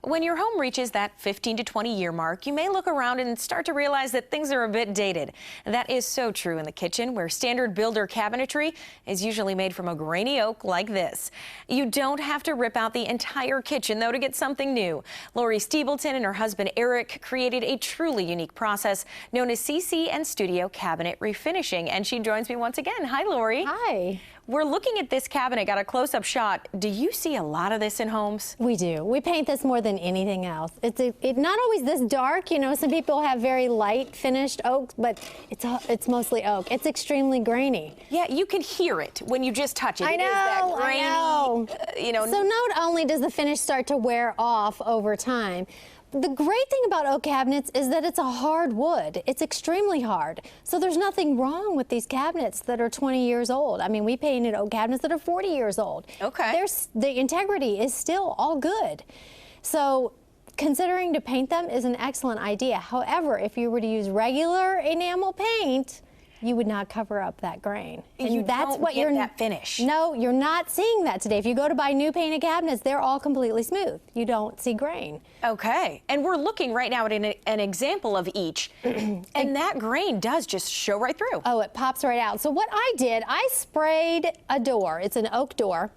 When your home reaches that 15 to 20 year mark, you may look around and start to realize that things are a bit dated. And that is so true in the kitchen, where standard builder cabinetry is usually made from a grainy oak like this. You don't have to rip out the entire kitchen, though, to get something new. Lori Steebleton and her husband Eric created a truly unique process known as CC and Studio Cabinet Refinishing. And she joins me once again. Hi, Lori. Hi. We're looking at this cabinet, got a close-up shot. Do you see a lot of this in homes? We do. We paint this more than anything else. It's not always this dark. You know, some people have very light finished oak, but it's mostly oak. It's extremely grainy. Yeah, you can hear it when you just touch it. I know, It is that grainy, I know. So not only does the finish start to wear off over time, the great thing about oak cabinets is that it's a hard wood. It's extremely hard. So there's nothing wrong with these cabinets that are 20 years old. I mean, we painted oak cabinets that are 40 years old. Okay. The integrity is still all good. So considering to paint them is an excellent idea. However, if you were to use regular enamel paint, you would not cover up that grain. And that's what you're that finish. No, you're not seeing that today. If you go to buy new painted cabinets, they're all completely smooth. You don't see grain. Okay, and we're looking right now at an example of each, and that grain does just show right through. Oh, it pops right out. So what I did, I sprayed a door. It's an oak door.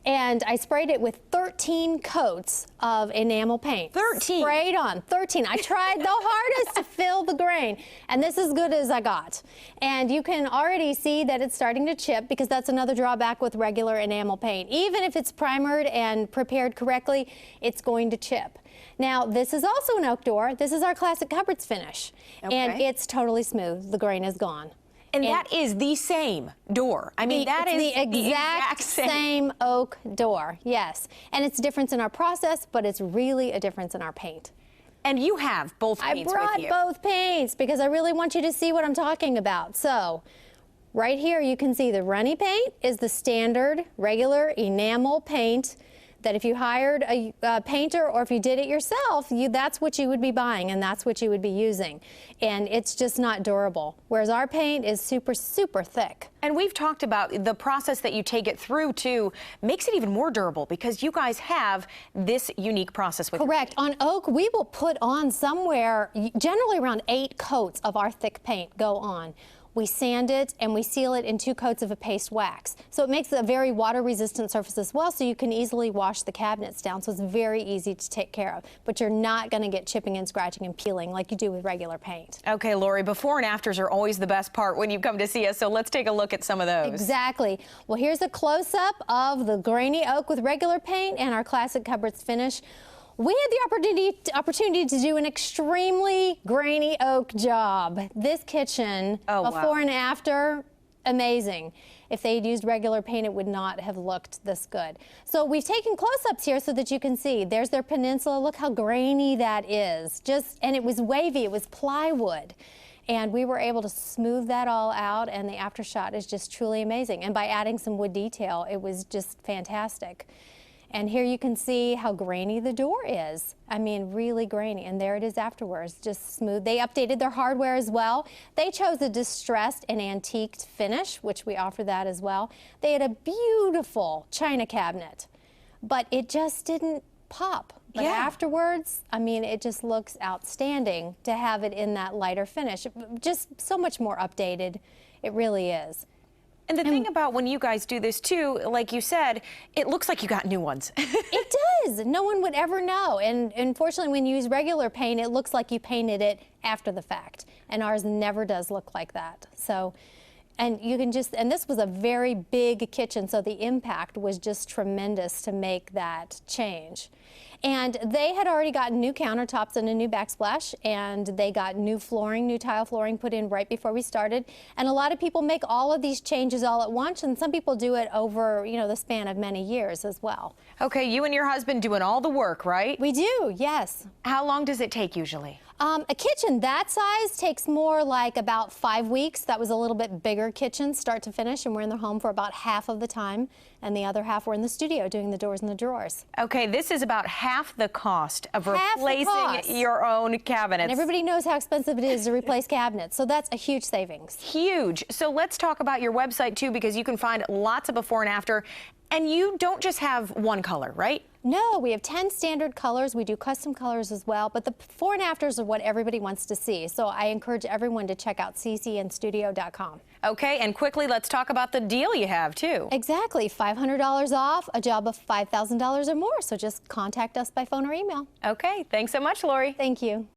And I sprayed it with 13 coats of enamel paint. 13? Sprayed on, 13. I tried the hardest to fill the grain, and this is as good as I got. And you can already see that it's starting to chip, because that's another drawback with regular enamel paint. Even if it's primered and prepared correctly, it's going to chip. Now, this is also an oak door. This is our classic cupboards finish. Okay. And it's totally smooth. The grain is gone. And that is the same door. I mean, that is the exact same oak door, yes. And it's a difference in our process, but it's really a difference in our paint. And you have both paints with you. I brought both paints because I really want you to see what I'm talking about. So, right here you can see the runny paint is the standard regular enamel paint that if you hired a painter or if you did it yourself, that's what you would be buying and that's what you would be using. And it's just not durable. Whereas our paint is super, super thick. And we've talked about the process that you take it through to makes it even more durable, because you guys have this unique process with Correct. On oak, we will put on somewhere, generally around 8 coats of our thick paint go on. We sand it and we seal it in 2 coats of a paste wax. So it makes a very water-resistant surface as well, so you can easily wash the cabinets down. So it's very easy to take care of. But you're not going to get chipping and scratching and peeling like you do with regular paint. Okay, Lori, before and afters are always the best part when you come to see us, so let's take a look at some of those. Exactly. Well, here's a close-up of the grainy oak with regular paint and our classic cupboards finish. We had the opportunity to do an extremely grainy oak job. This kitchen, before and after, amazing. If they had used regular paint, it would not have looked this good. So we've taken close-ups here so that you can see. There's their peninsula. Look how grainy that is. And it was wavy. It was plywood. And we were able to smooth that all out, and the after shot is just truly amazing. And by adding some wood detail, it was just fantastic. And here you can see how grainy the door is. I mean, really grainy. And there it is afterwards, just smooth. They updated their hardware as well. They chose a distressed and antiqued finish, which we offer that as well. They had a beautiful china cabinet, but it just didn't pop. But afterwards, I mean, it just looks outstanding to have it in that lighter finish. Just so much more updated. It really is. And the thing about when you guys do this too, like you said, it looks like you got new ones. It does. No one would ever know. And unfortunately, when you use regular paint, it looks like you painted it after the fact. And ours never does look like that. So, and you can just, and this was a very big kitchen, so the impact was just tremendous to make that change. And they had already gotten new countertops and a new backsplash, and they got new flooring, new tile flooring put in right before we started. And a lot of people make all of these changes all at once, and some people do it over, you know, the span of many years as well. Okay, you and your husband doing all the work, right? We do, yes. How long does it take usually? A kitchen that size takes more like about 5 weeks. That was a little bit bigger kitchen, start to finish, and we're in the home for about half of the time, and the other half we're in the studio doing the doors and the drawers. Okay, this is about half the cost of replacing your own cabinets. And everybody knows how expensive it is to replace cabinets, so that's a huge savings. Huge. So let's talk about your website too, because you can find lots of before and after. And you don't just have one color, right? No, we have 10 standard colors. We do custom colors as well, but the before and afters are what everybody wants to see. So I encourage everyone to check out ccnstudio.com. Okay, and quickly, let's talk about the deal you have, too. Exactly, $500 off a job of $5,000 or more. So just contact us by phone or email. Okay, thanks so much, Lori. Thank you.